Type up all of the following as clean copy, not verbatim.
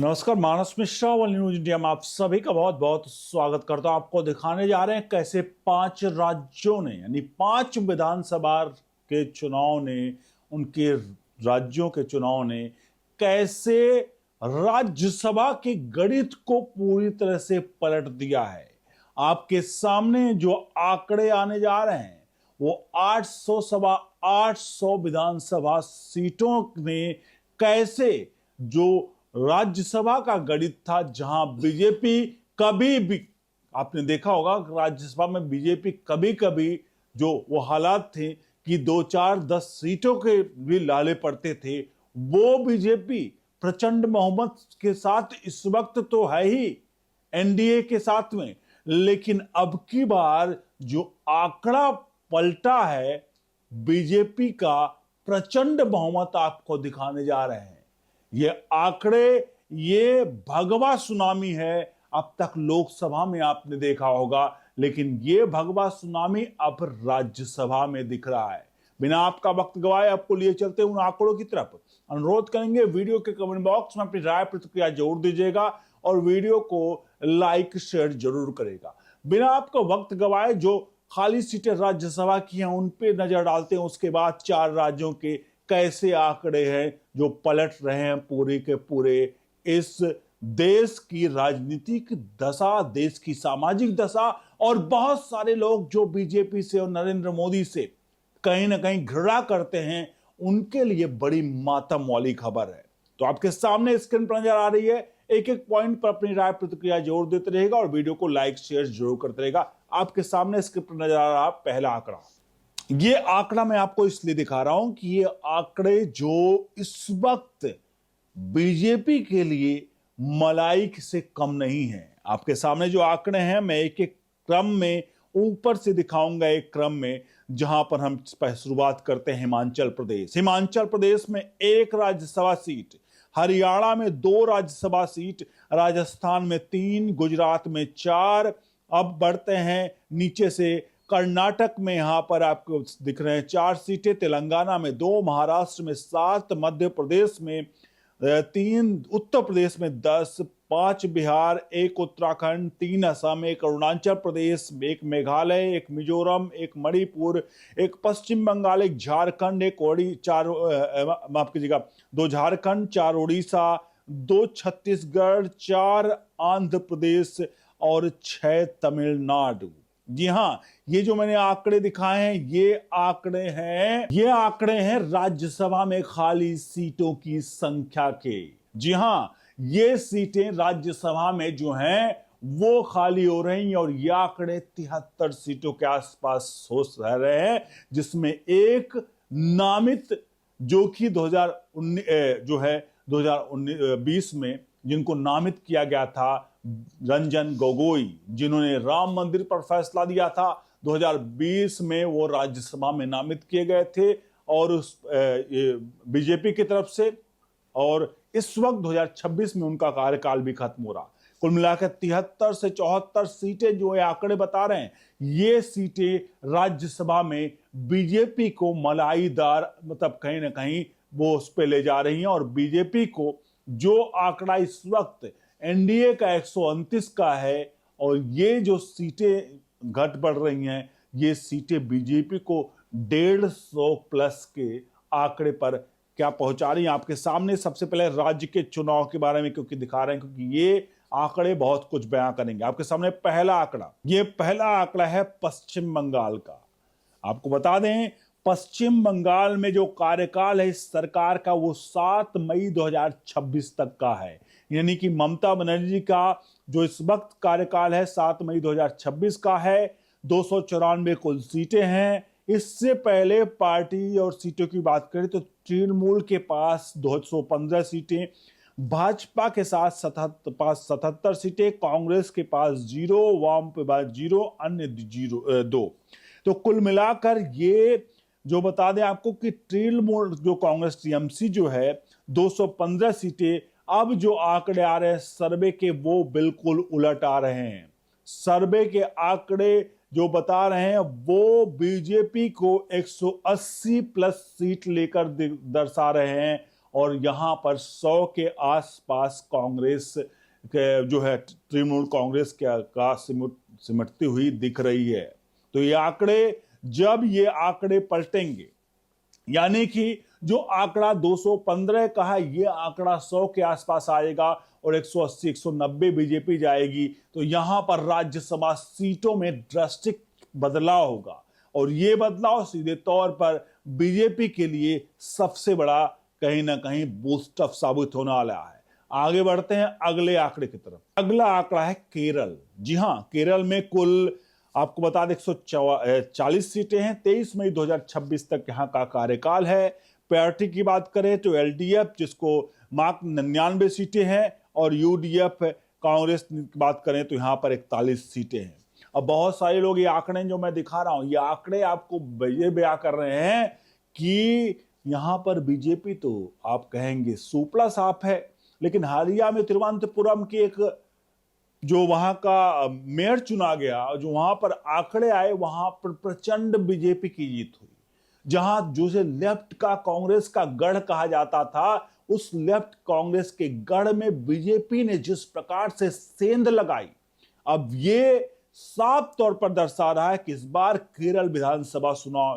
नमस्कार, मानस मिश्रा वाली news India में आप सभी का बहुत बहुत स्वागत करता हूं। आपको दिखाने जा रहे हैं कैसे 5 राज्यों ने यानी 5 विधानसभा के चुनाव ने उनके राज्यों के चुनाव ने कैसे राज्यसभा के गणित को पूरी तरह से पलट दिया है। आपके सामने जो आंकड़े आने जा रहे हैं वो 800 विधानसभा सीटों ने कैसे जो राज्यसभा का गणित था, जहां बीजेपी कभी भी, आपने देखा होगा राज्यसभा में बीजेपी कभी कभी जो वो हालात थे कि 2 4 10 सीटों के भी लाले पड़ते थे, वो बीजेपी प्रचंड बहुमत के साथ इस वक्त तो है ही एनडीए के साथ में, लेकिन अब की बार जो आंकड़ा पलटा है, बीजेपी का प्रचंड बहुमत आपको दिखाने जा रहे हैं। ये आंकड़े, ये भगवा सुनामी है। अब तक लोकसभा में आपने देखा होगा, लेकिन ये भगवा सुनामी अब राज्यसभा में दिख रहा है। बिना आपका वक्त गवाए आपको लिए चलते उन आंकड़ों की तरफ। अनुरोध करेंगे वीडियो के कमेंट बॉक्स में अपनी राय प्रतिक्रिया जरूर दीजिएगा और वीडियो को लाइक शेयर जरूर करेगा। बिना आपका वक्त गवाए जो खाली सीटें राज्यसभा की हैं उन पे नजर डालते हैं। उसके बाद 4 राज्यों के कैसे आंकड़े हैं जो पलट रहे हैं पूरे के पूरे इस देश की राजनीतिक दशा, देश की सामाजिक दशा, और बहुत सारे लोग जो बीजेपी से और नरेंद्र मोदी से कहीं ना कहीं घृणा करते हैं, उनके लिए बड़ी मातम वाली खबर है। तो आपके सामने स्क्रीन पर नजर आ रही है, एक एक पॉइंट पर अपनी राय प्रतिक्रिया जोड़ देते रहेगा और वीडियो को लाइक शेयर जरूर करते रहेगा। आपके सामने स्क्रीन पर नजर आ रहा पहला आंकड़ा, ये आंकड़ा मैं आपको इसलिए दिखा रहा हूं कि ये आंकड़े जो इस वक्त बीजेपी के लिए मलाई से कम नहीं है। आपके सामने जो आंकड़े हैं मैं एक एक क्रम में ऊपर से दिखाऊंगा, एक क्रम में जहां पर हम शुरुआत करते हैं हिमाचल प्रदेश। हिमाचल प्रदेश में 1 राज्यसभा सीट, हरियाणा में 2 राज्यसभा सीट, राजस्थान में 3, गुजरात में 4। अब बढ़ते हैं नीचे से, कर्नाटक में यहां पर आपको दिख रहे हैं 4 सीटें, तेलंगाना में 2, महाराष्ट्र में 7, मध्य प्रदेश में 3, उत्तर प्रदेश में 10, 5 बिहार, 1 उत्तराखंड, 3 असम, 1 अरुणाचल प्रदेश, 1 मेघालय, 1 मिजोरम, 1 मणिपुर, 1 पश्चिम बंगाल, 1 झारखंड, माफ कीजिएगा 2 झारखंड, 4 उड़ीसा, 2 छत्तीसगढ़, 4 आंध्र प्रदेश और 6 तमिलनाडु। जी हां, ये जो मैंने आंकड़े दिखाए हैं ये आंकड़े हैं राज्यसभा में खाली सीटों की संख्या के। जी हां, ये सीटें राज्यसभा में जो हैं वो खाली हो रही हैं और ये आंकड़े 73 सीटों के आसपास हो रहे हैं, जिसमें एक नामित जो कि 2019 जो है 2020 में जिनको नामित किया गया था, रंजन गोगोई, जिन्होंने राम मंदिर पर फैसला दिया था, 2020 में वो राज्यसभा में नामित किए गए थे और उस बीजेपी की तरफ से, और इस वक्त 2026 में उनका कार्यकाल भी खत्म हो रहा। कुल मिलाकर 73 से 74 सीटें जो ये आंकड़े बता रहे हैं, ये सीटें राज्यसभा में बीजेपी को मलाईदार, मतलब कहीं ना कहीं वो उस पर ले जा रही हैं। और बीजेपी को जो आंकड़ा इस वक्त एनडीए का 129 का है, और ये जो सीटें घट बढ़ रही हैं, ये सीटें बीजेपी को 150 प्लस के आंकड़े पर क्या पहुंचा रही हैं। आपके सामने सबसे पहले राज्य के चुनाव के बारे में क्योंकि दिखा रहे हैं, क्योंकि ये आंकड़े बहुत कुछ बयां करेंगे। आपके सामने पहला आंकड़ा है पश्चिम बंगाल का। आपको बता दें, पश्चिम बंगाल में जो कार्यकाल है इस सरकार का वो 7 मई 2026 तक का है। यानी कि ममता बनर्जी का जो इस वक्त कार्यकाल है 7 मई 2026 का है। 294 कुल सीटें हैं। इससे पहले पार्टी और सीटों की बात करें तो तृणमूल के पास 215 सीटें, भाजपा के साथ 77 सीटें, कांग्रेस के पास 0, वाम के पास 0, अन्य 2। तो कुल मिलाकर ये जो बता दें आपको कि तृणमूल जो कांग्रेस टीएमसी जो है 215 सीटें, अब जो आंकड़े आ रहे हैं सर्वे के वो बिल्कुल उलट आ रहे हैं। सर्वे के आंकड़े जो बता रहे हैं वो बीजेपी को 180 प्लस सीट लेकर दर्शा रहे हैं, और यहां पर 100 के आसपास कांग्रेस के जो है तृणमूल कांग्रेस का सिमटती हुई दिख रही है। तो ये आंकड़े, जब ये आंकड़े पलटेंगे, यानी कि जो आंकड़ा 215 का है ये आंकड़ा 100 के आसपास आएगा और 180 190 बीजेपी जाएगी, तो यहां पर राज्यसभा सीटों में ड्रास्टिक बदलाव होगा और ये बदलाव सीधे तौर पर बीजेपी के लिए सबसे बड़ा कहीं ना कहीं बूस्टअप साबित होने वाला है। आगे बढ़ते हैं अगले आंकड़े की तरफ। अगला आंकड़ा है केरल। जी हां, केरल में कुल आपको बता दें 140 सीटें हैं। 23 मई 2026 तक यहां का कार्यकाल है। पार्टी की बात करें तो एलडीएफ, जिसको मात्र 99 सीटें हैं, और यूडीएफ कांग्रेस की बात करें तो यहां पर 41 सीटें हैं। अब बहुत सारे लोग ये आंकड़े जो मैं दिखा रहा हूं, ये आंकड़े आपको ये बयां कर रहे हैं कि यहां पर बीजेपी तो आप कहेंगे सुपड़ा साफ है, लेकिन हालिया में तिरुवनंतपुरम की एक जो वहां का मेयर चुना गया, जो वहां पर आंकड़े आए, वहां पर प्रचंड बीजेपी की जीत हुई। जहां जिसे लेफ्ट का कांग्रेस का गढ़ कहा जाता था, उस लेफ्ट कांग्रेस के गढ़ में बीजेपी ने जिस प्रकार से सेंध लगाई, अब ये साफ तौर पर दर्शा रहा है कि इस बार केरल विधानसभा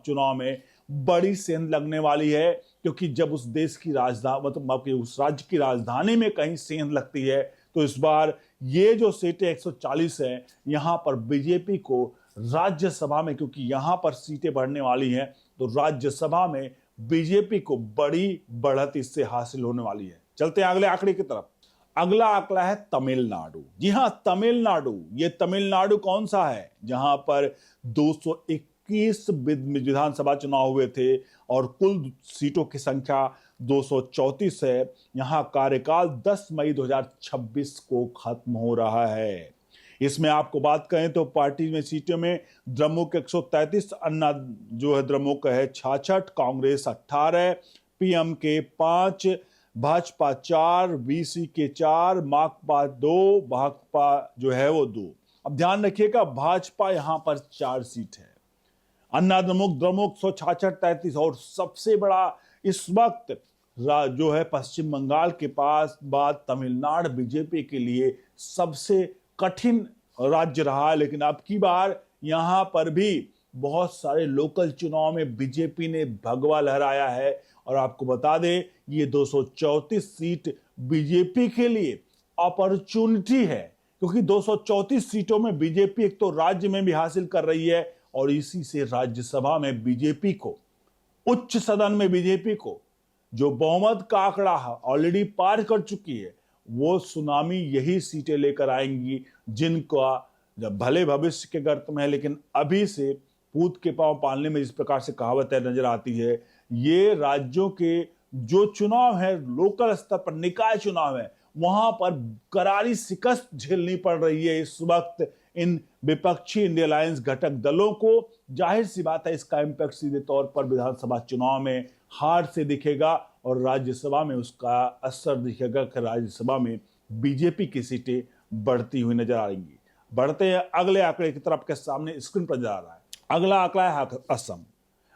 चुनाव में बड़ी सेंध लगने वाली है। क्योंकि जब उस देश की राजधानी, मतलब उस राज्य की राजधानी में कहीं सेंध लगती है, तो इस बार ये जो सीटें 140 है, यहां पर बीजेपी को राज्यसभा में, क्योंकि यहां पर सीटें बढ़ने वाली हैं, तो राज्यसभा में बीजेपी को बड़ी बढ़त इससे हासिल होने वाली है। चलते हैं अगले आंकड़े की तरफ। अगला आंकड़ा है तमिलनाडु। जी हां, तमिलनाडु। ये तमिलनाडु कौन सा है जहां पर 221 विधानसभा चुनाव हुए थे और कुल सीटों की संख्या 234 है। यहां कार्यकाल 10 मई 2026 को खत्म हो रहा है। इसमें आपको बात करें तो पार्टी में सीटों में द्रमुक 133, अन्ना जो है द्रमुक है 66, कांग्रेस 18, पीएम के 5, भाजपा 4, बीसी के 4, माकपा 2, भाकपा जो है वो 2। अब ध्यान रखिएगा, भाजपा यहां पर 4 सीट है, अन्ना द्रमुक 166, 33, और सबसे बड़ा इस वक्त जो है पश्चिम बंगाल के पास बाद तमिलनाडु बीजेपी के लिए सबसे कठिन राज्य रहा। लेकिन अब की बार यहां पर भी बहुत सारे लोकल चुनाव में बीजेपी ने भगवा लहराया है और आपको बता दें ये 234 सीट बीजेपी के लिए अपॉर्चुनिटी है, क्योंकि 234 सीटों में बीजेपी एक तो राज्य में भी हासिल कर रही है और इसी से राज्यसभा में बीजेपी को, उच्च सदन में बीजेपी को जो बहुमत का आंकड़ा ऑलरेडी पार कर चुकी है, वो सुनामी यही सीटें लेकर आएंगी जिनका जब भले भविष्य के गर्त में है, लेकिन अभी से पूत के पांव पालने में जिस प्रकार से कहावत है नजर आती है। ये राज्यों के जो चुनाव है, लोकल स्तर पर निकाय चुनाव है, वहां पर करारी शिकस्त झेलनी पड़ रही है इस वक्त इन विपक्षी इंडिया अलायंस घटक दलों को। जाहिर सी बात है इसका इंपैक्ट सीधे तौर पर विधानसभा चुनाव में हार से दिखेगा और राज्यसभा में उसका असर दिखेगा कि राज्यसभा में बीजेपी की सीटें बढ़ती हुई नजर आएंगी। बढ़ते हैं अगले आंकड़े की तरफ, के सामने स्क्रीन पर जा रहा है। अगला आंकड़ा है असम।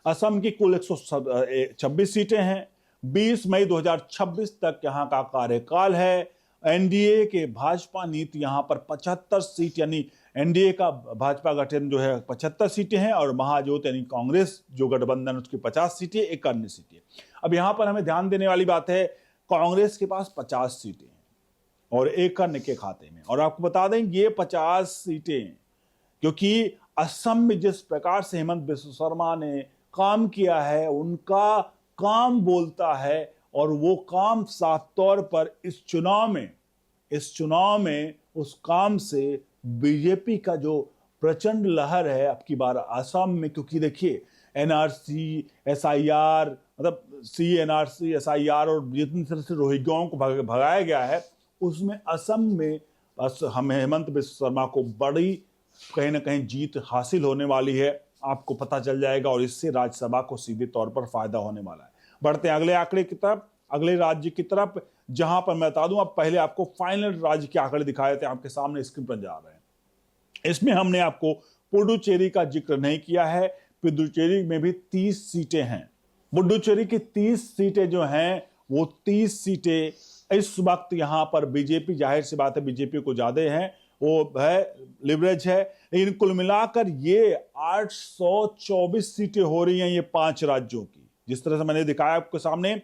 असम की कुल 126 सीटें हैं। 20 मई 2026 तक यहां का कार्यकाल है। एनडीए के भाजपा नीति यहां पर 75 सीट, यानी एनडीए का भाजपा गठन जो है 75 सीटें हैं और महाजोत यानी कांग्रेस जो गठबंधन उसकी 50 सीटें, 51 सीटें। अब यहां पर हमें ध्यान देने वाली बात है, कांग्रेस के पास 50 सीटें हैं और 51 के खाते में। और आपको बता दें ये 50 सीटें, क्योंकि असम में जिस प्रकार से हेमंत बिस्वा शर्मा ने काम किया है, उनका काम बोलता है और वो काम साफ तौर पर इस चुनाव में उस काम से बीजेपी का जो प्रचंड लहर है अब की बार असम में, क्योंकि देखिए एनआरसी, एसआईआर, मतलब एनआरसी, एसआईआर और जितनी तरह से रोहिंग्याओं को भगाया गया है, उसमें असम में हमें हेमंत बिस्वा शर्मा को बड़ी कहीं ना कहीं जीत हासिल होने वाली है, आपको पता चल जाएगा और इससे राज्यसभा को सीधे तौर पर फायदा होने वाला है। बढ़ते हैं अगले आंकड़े की तरफ, अगले राज्य की तरफ, जहां पर मैं बता दूं अब पहले आपको फाइनल राज्य के आंकड़े दिखाए थे, आपके सामने स्क्रीन पर जा रहे हैं। इसमें हमने आपको पुडुचेरी का जिक्र नहीं किया है। पुडुचेरी में भी 30 सीटें हैं। पुडुचेरी की 30 सीटें जो हैं वो 30 सीटें इस वक्त यहां पर बीजेपी, जाहिर सी बात है बीजेपी को ज्यादा है, वो है लिवरेज है, लेकिन कुल मिलाकर ये 824 सीटें हो रही हैं ये 5 राज्यों की। जिस तरह से मैंने दिखाया आपके सामने,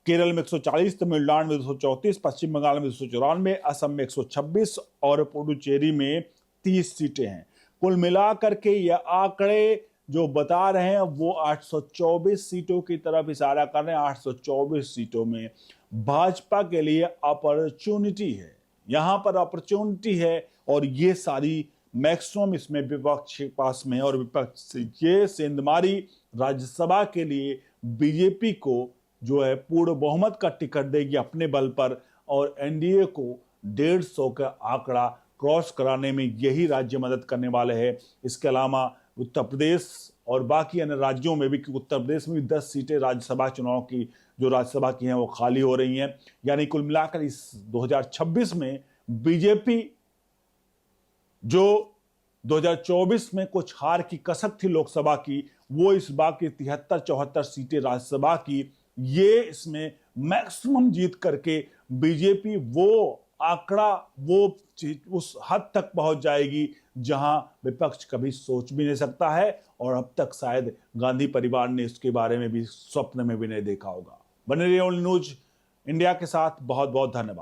केरल में 140, तमिलनाडु में 234, पश्चिम बंगाल में 294, असम में 126 और पुडुचेरी में 30 सीटें हैं। कुल मिलाकर के ये आंकड़े जो बता रहे हैं वो 824 सीटों की तरफ इशारा कर रहे हैं। 824 सीटों में भाजपा के लिए अपॉर्चुनिटी है, यहां पर अपॉर्चुनिटी है, और ये सारी मैक्सिमम इसमें विपक्ष के पास में, और विपक्ष ये सेंधमारी राज्यसभा के लिए बीजेपी को जो है पूर्ण बहुमत का टिकट देगी अपने बल पर, और एनडीए को 150 का आंकड़ा क्रॉस कराने में यही राज्य मदद करने वाले हैं। इसके अलावा उत्तर प्रदेश और बाकी अन्य राज्यों में भी, क्योंकि उत्तर प्रदेश में भी 10 सीटें राज्यसभा चुनाव की जो राज्यसभा की हैं वो खाली हो रही हैं। यानी कुल मिलाकर इस 2026 में बीजेपी जो 2024 में कुछ हार की कसक थी लोकसभा की, वो इस बार की 73-74 सीटें राज्यसभा की, ये इसमें मैक्सिमम जीत करके बीजेपी वो आंकड़ा, वो उस हद तक पहुंच जाएगी जहां विपक्ष कभी सोच भी नहीं सकता है, और अब तक शायद गांधी परिवार ने इसके बारे में भी स्वप्न में भी नहीं देखा होगा। बने रहिए ओनली न्यूज इंडिया के साथ। बहुत बहुत धन्यवाद।